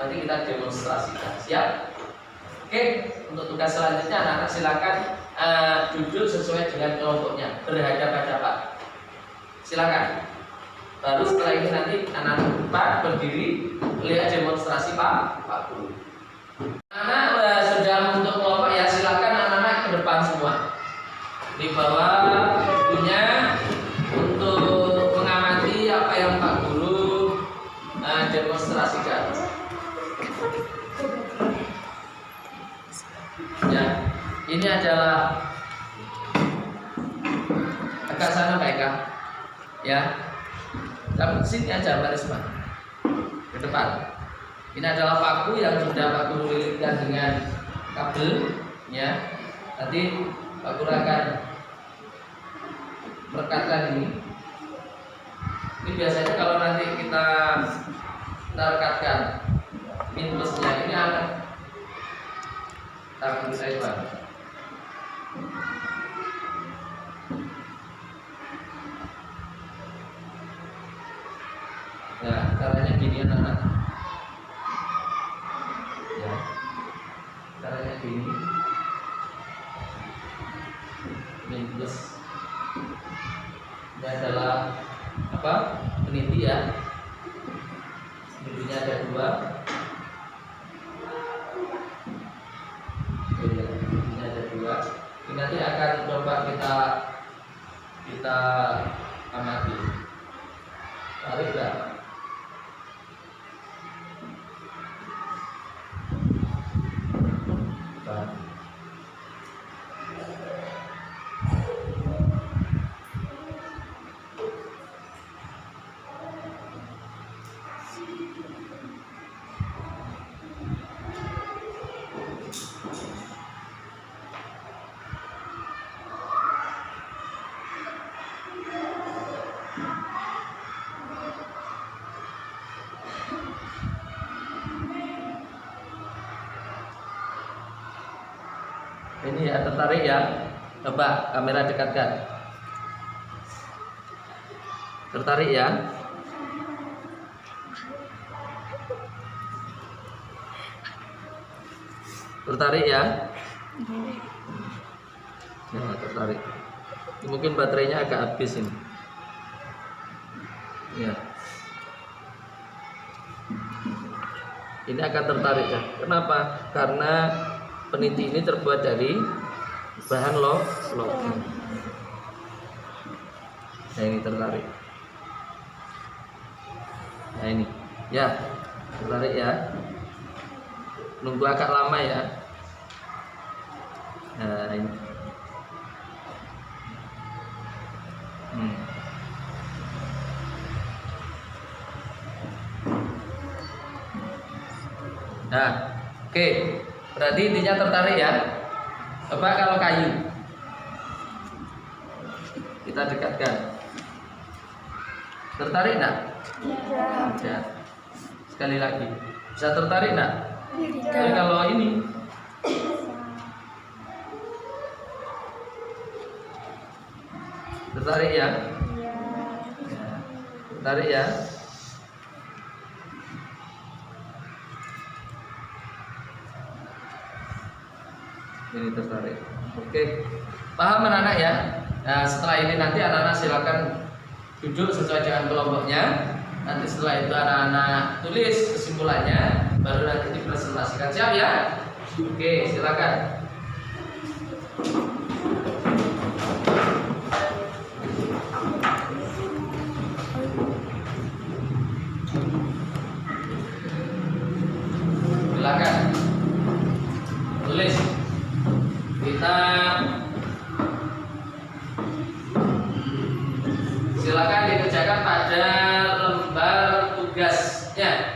nanti kita demonstrasikan. Siap? Oke, untuk tugas selanjutnya anak-anak silakan duduk sesuai dengan kelompoknya, berhadapan-hadapan. Silakan. Baru setelah ini nanti anak-anak berdiri lihat demonstrasi Pak Guru. Anak sudah untuk kelompok ya, silakan anak-anak ke depan semua. Di bawah punya untuk mengamati apa yang Pak Guru demonstrasikan. Ya, ini adalah agak sana baiklah. Ya, kamu sini aja Mbak Risma, ke depan. Ini adalah paku yang sudah Pak Guru lilitkan dengan kabel. Ya, nanti Pak Guru akan merekatkan ini. Ini biasanya kalau nanti kita rekatkan pin plusnya ini akan tangan saya Pak. Nah, caranya gini anak-anak. Ya, caranya gini. Pin plus. Ini adalah apa? Peniti ya. Penitinya ada 2. Ini ada 2. Ini nanti akan coba kita amati. Tarik enggak? Ini ya, tertarik ya. Coba kamera dekatkan. Tertarik ya. Tertarik ya. Ya, tertarik. Mungkin baterainya agak habis ini. Ya. Ini akan tertarik ya. Kenapa? Karena peniti ini terbuat dari bahan logam. Nah, ini tertarik. Nah, ini. Ya, tertarik ya. Nunggu agak lama ya. Nah, ini. Nah, oke. Berarti intinya tertarik ya. Coba kalau kayu, kita dekatkan. Tertarik enggak? Ya. Sekali lagi. Bisa tertarik enggak? Tapi kalau ini, tertarik ya? Tertarik ya? Ini tertarik. Oke, paham anak-anak ya? Nah, setelah ini nanti anak-anak silakan duduk sesuai dengan kelompoknya. Nanti setelah itu anak-anak tulis kesimpulannya, baru nanti dipresentasikan. Siap ya? Oke, silakan. Silakan tulis. Kita silakan dikerjakan pada lembar tugasnya.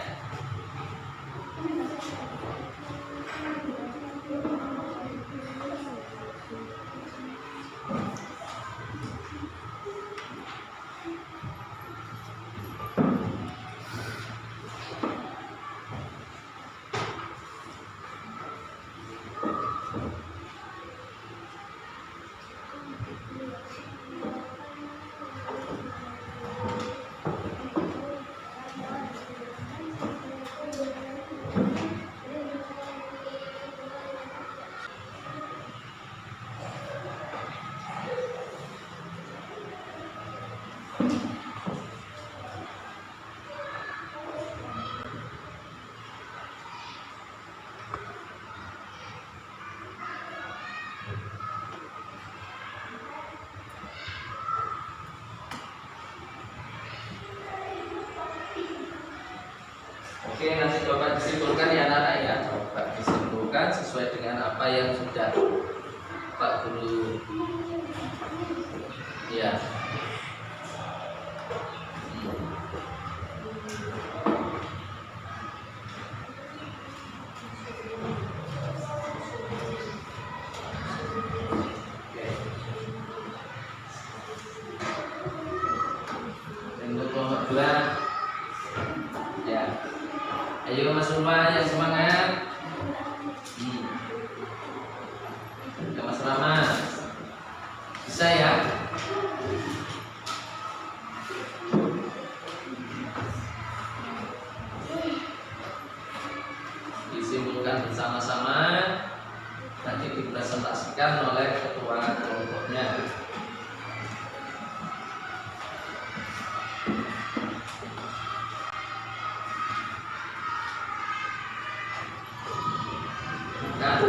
Oke, nanti coba disimpulkan ya anak-anak ya. Coba disimpulkan sesuai dengan apa yang sudah Pak Guru ya. Untuk kelompok 2 ya. Ayo Mas Rumah yang semangat. Ya Mas Rama. Bisa ya? Disimpulkan bersama-sama. Nanti dipresentasikan oleh ketua kelompoknya. Nah,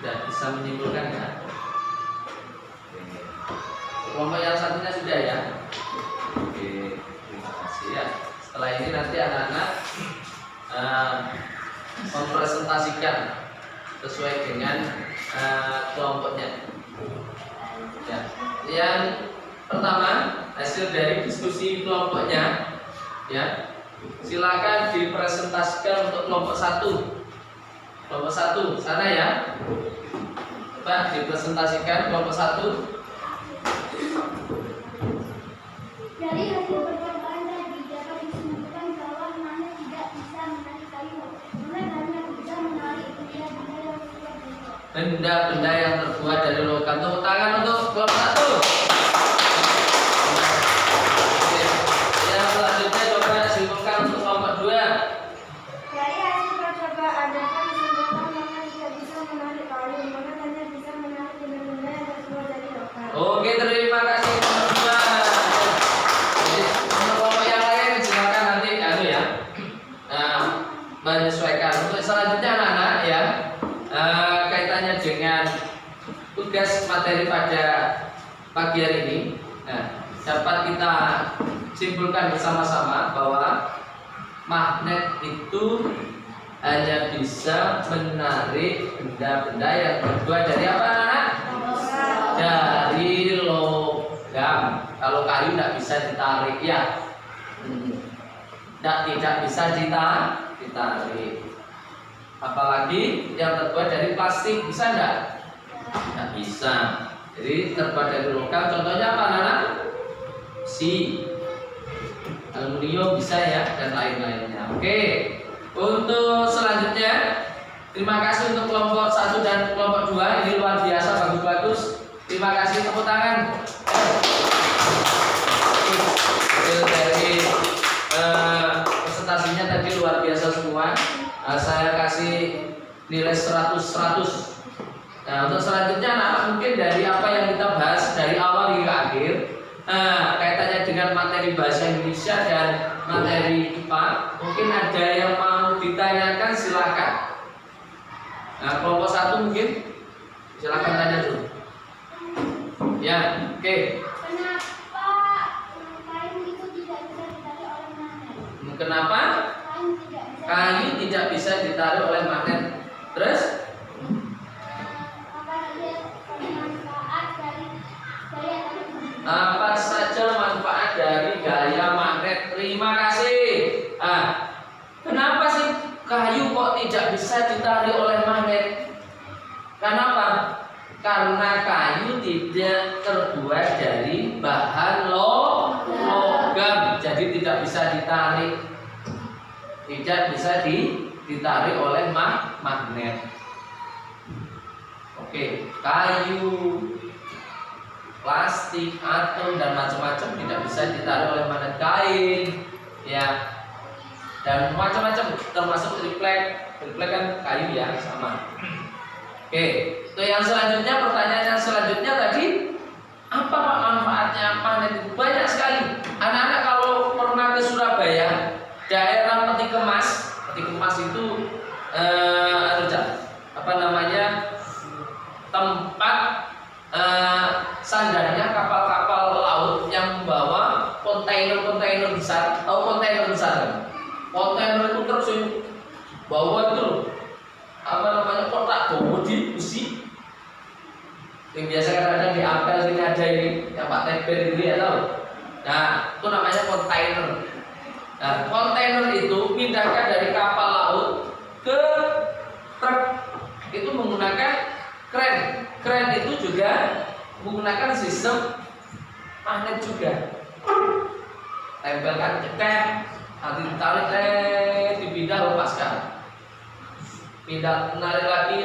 sudah bisa menyimpulkan ya. Kelompok yang satunya sudah ya. Oke, terima kasih ya. Setelah ini nanti anak-anak mempresentasikan sesuai dengan kelompoknya. yang pertama hasil dari diskusi kelompoknya, ya. Silakan dipresentasikan untuk kelompok 1. Kelompok 1 sana ya. Coba dipresentasikan kelompok 1. Dari hasil percobaan tadi dapat disimpulkan bahwa magnet tidak bisa menarik kayu, karena hanya bisa menarik benda-benda yang terbuat dari logam. Benda-benda yang terbuat dari logam. Tepuk tangan untuk kelompok 1. Oke. Yang selanjutnya coba simpulkan untuk kelompok 2. Dari hasil percobaan dapat disimpulkan magnet tidak bisa menarik kayu, karena hanya bisa menarik benda-benda yang terbuat dari logam. Oke, terima kasih teman-teman. Jadi, untuk kelompok yang lain silakan nanti ya. Menyesuaikan. Untuk selanjutnya anak-anak ya, kaitannya dengan tugas materi pada pagi hari ini. Nah, dapat kita simpulkan bersama-sama bahwa magnet itu hanya bisa menarik benda-benda yang terbuat dari apa, anak-anak? Dari logam. Kalau kayu tidak bisa ditarik ya, tidak bisa ditarik. Apalagi yang terbuat dari plastik, bisa enggak? Tidak bisa. Jadi terbuat dari logam. Contohnya apa, anak-anak? Aluminium bisa ya, dan lain-lainnya. Oke. Untuk selanjutnya, terima kasih untuk kelompok 1 dan kelompok 2. Ini luar biasa, bagus-bagus. Terima kasih, tepuk tangan. Hasil dari presentasinya tadi luar biasa semua. Saya kasih nilai 100. Nah, untuk selanjutnya anak-anak mungkin dari apa yang kita bahas dari awal hingga akhir, kaitannya dengan materi bahasa Indonesia dan materi IPA, mungkin ada yang mau ditanyakan, silakan. Nah, kelompok 1 mungkin silakan tanya dulu. Ya, oke. Kenapa kayu itu tidak bisa ditarik oleh magnet? Kenapa kayu tidak bisa ditarik oleh magnet? Terus? Apa saja manfaat dari gaya magnet? Terima kasih. Kenapa sih kayu kok tidak bisa ditarik oleh magnet? Kenapa? Karena kayu tidak terbuat dari bahan logam, jadi tidak bisa ditarik, ditarik oleh magnet. Oke, kayu, plastik, atom dan macam-macam tidak bisa ditarik oleh magnet. Kain, ya, dan macam-macam, termasuk triplek kan kayu ya, sama. Oke, itu yang selanjutnya, pertanyaan yang selanjutnya tadi, apa manfaatnya magnet itu? Banyak sekali. Anak-anak kalau pernah ke Surabaya, daerah Peti Kemas itu tempat sandarnya kapal-kapal laut yang membawa kontainer besar. Tahu kontainer besar kan? Kontainer itu terus bawa itu kotak bawa di besi. Yang biasa kadang di apel sini ada ini, yang Pak Teber ini ya tahu. Nah, itu namanya kontainer. Nah, kontainer itu pindahkan dari kapal laut ke truk. Itu menggunakan kren. Kren itu juga menggunakan sistem magnet juga. Tempelkan cetek, nanti ditarik, dipindah, lepaskan. Pindah, menarik lagi,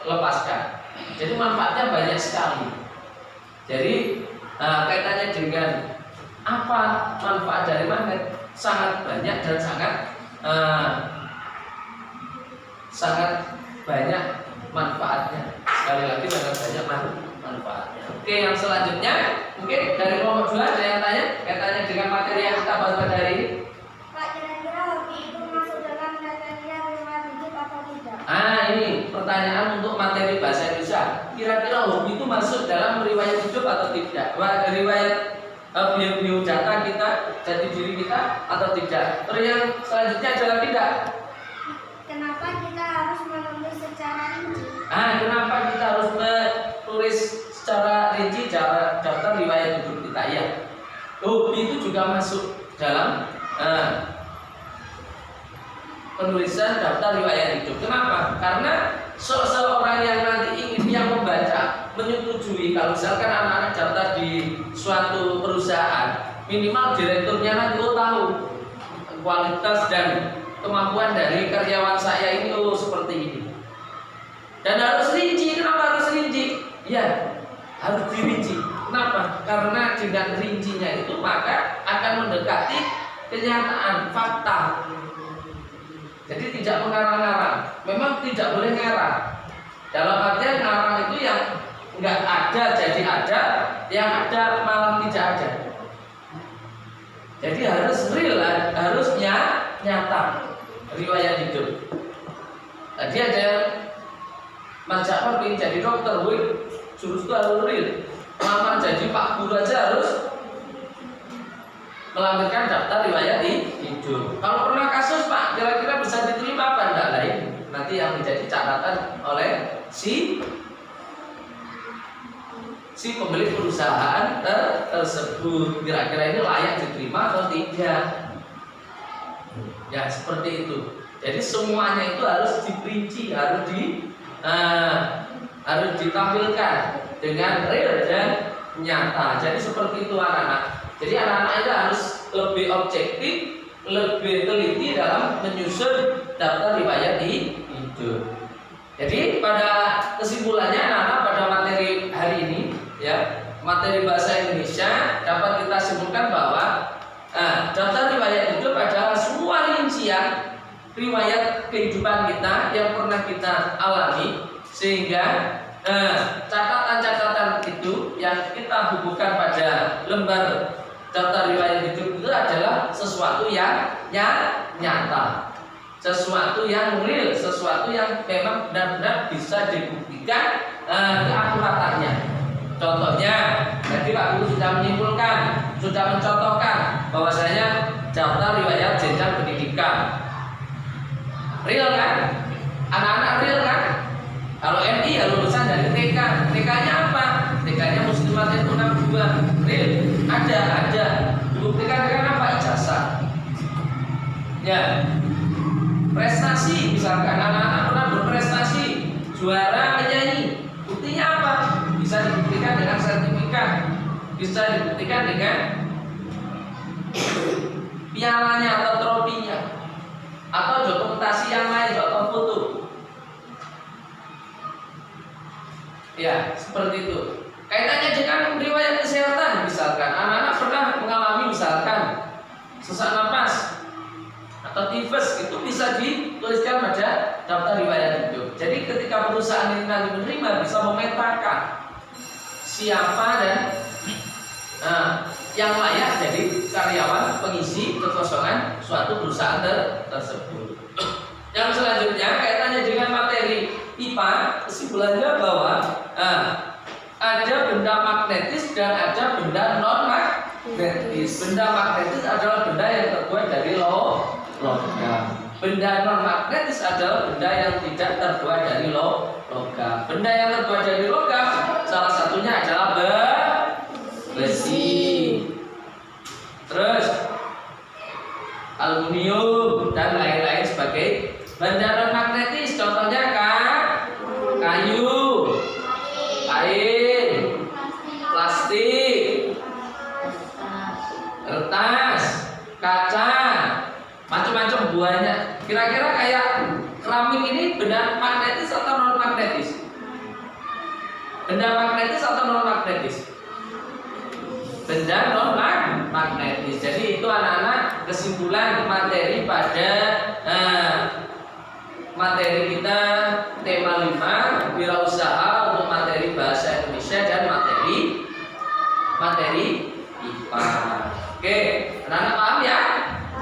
lepaskan. Jadi manfaatnya banyak sekali. Jadi kaitannya dengan apa manfaat dari magnet, sangat banyak dan sangat banyak manfaatnya. Sekali lagi sangat banyak manfaatnya. Oke, yang selanjutnya mungkin dari kelompok 2 ada yang tanya kaitannya dengan materi yang kita bahas pada hari ini. Pak, kira-kira hobi itu masuk dalam kriteria riwayat hidup atau tidak? Ini pertanyaan untuk materi bahasa Indonesia. Kira-kira hobi itu masuk dalam riwayat hidup atau tidak? Riwayat biodata kita, jati diri kita atau tidak? Terus yang selanjutnya adalah tidak. Kenapa kita harus menulis secara rinci? Kenapa kita harus menulis secara rinci? hobi itu juga masuk dalam penulisan daftar riwayat hidup. Kenapa? Karena seseorang yang nanti ingin yang membaca menyetujui kalau misalkan anak-anak daftar di suatu perusahaan, minimal direkturnya nanti tahu kualitas dan kemampuan dari karyawan saya ini seperti ini. Dan harus rinci. Kenapa harus rinci? Ya, harus dirinci. Kenapa? Karena dengan rincinya itu maka akan mendekati kenyataan, fakta. Jadi tidak mengarang-arang. Memang tidak boleh ngarang. Dalam artian ngarang itu yang nggak ada jadi ada, yang ada malah tidak ada. Jadi harus real, harusnya nyata riwayat hidup. Tadi ada Mas Ja'far ingin jadi dokter, jurus itu harus real. Melamar jadi Pak Guru aja harus melampirkan daftar riwayat hidup. Kalau pernah kasus Pak, kira-kira bisa diterima apa enggak lain? Nanti yang menjadi catatan oleh si pemilik perusahaan tersebut, kira-kira ini layak diterima atau tidak. Ya seperti itu. Jadi semuanya itu harus diperinci, harus ditampilkan dengan real dan nyata. Jadi seperti itu anak-anak. Jadi anak-anak itu harus lebih objektif, lebih teliti dalam menyusun daftar riwayat hidup. Jadi pada kesimpulannya anak-anak pada materi hari ini, ya, materi bahasa Indonesia dapat kita simpulkan bahwa daftar riwayat hidup adalah semua rincian riwayat kehidupan kita yang pernah kita alami, sehingga catatan-catatan itu yang kita hubungkan pada lembar daftar riwayat hidup itu adalah sesuatu yang nyata, sesuatu yang real, sesuatu yang memang benar-benar bisa dibuktikan keakuratannya. Contohnya, tadi Pak Guru sudah menyimpulkan, sudah mencontohkan bahwasanya daftar riwayat jenjang pendidikan real kan? Anak-anak real kan? Kalau MI ya lulusan dari TK. TK-nya apa? TK-nya Muslimat itu 62. Real? Ada. Dibuktikan dengan apa? Ijazah. Ya. Prestasi, misalkan anak-anak pernah berprestasi, juara menyanyi. Buktinya apa? Bisa dibuktikan dengan sertifikat. Bisa dibuktikan dengan pialanya atau trofinya, atau dokumentasi yang lain, atau foto. Ya, seperti itu. Kaitannya dengan riwayat kesehatan, misalkan anak-anak pernah mengalami misalkan sesak napas atau tifus, itu bisa dituliskan pada daftar riwayat hidup. Jadi ketika perusahaan ini nanti menerima, bisa memetakan siapa dan yang layak jadi karyawan pengisi kekosongan suatu perusahaan tersebut. Yang selanjutnya kaitannya dengan materi IPA, kesimpulannya bahwa ada benda magnetis dan ada benda non magnetis. Benda magnetis adalah benda yang terbuat dari logam. Benda non magnetis adalah benda yang tidak terbuat dari logam. Benda yang terbuat dari logam salah satunya adalah besi, terus aluminium dan lain-lain sebagai benda non magnetis. Contohnya kayu, kain, plastik, kertas, kaca, macam-macam buahnya. Kira-kira kayak keramik ini benda magnetis atau non magnetis? Benda magnetis atau non magnetis? Benda non magnetis. Jadi itu anak-anak kesimpulan materi pada materi kita tema 5 wirausaha untuk materi bahasa Indonesia dan materi IPA. Oke, anak-anak paham ya?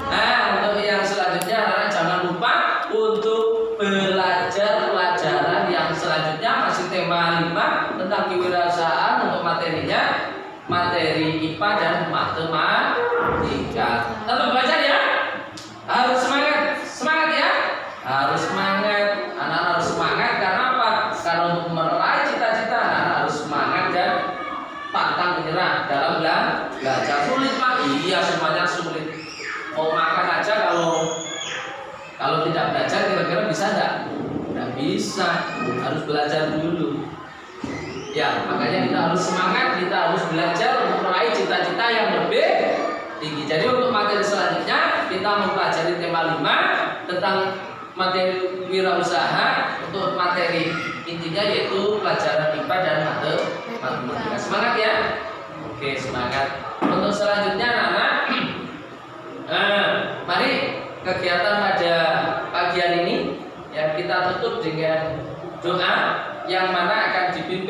Nah, untuk yang selanjutnya anak-anak jangan lupa untuk belajar pelajaran yang selanjutnya masih tema 5 tentang kewirausahaan untuk materinya materi IPA dan matematika. Tetap belajar ya. Harus semangat ya. Harus semangat. Anak-anak harus semangat karena apa? Karena untuk meraih cita-cita anak harus semangat dan pantang menyerah dalam belajar. Sulit Pak? Iya. harus belajar dulu. Ya, makanya kita harus semangat, kita harus belajar untuk meraih cita-cita yang lebih tinggi. Jadi untuk materi selanjutnya kita mempelajari tema 5 tentang materi wirausaha. Untuk materi intinya yaitu pelajaran IPA dan matematika. Semangat ya. Oke, semangat. Untuk selanjutnya anak-anak, mari kegiatan pada pagi hari ini ya kita tutup dengan doa yang mana akan dipimpin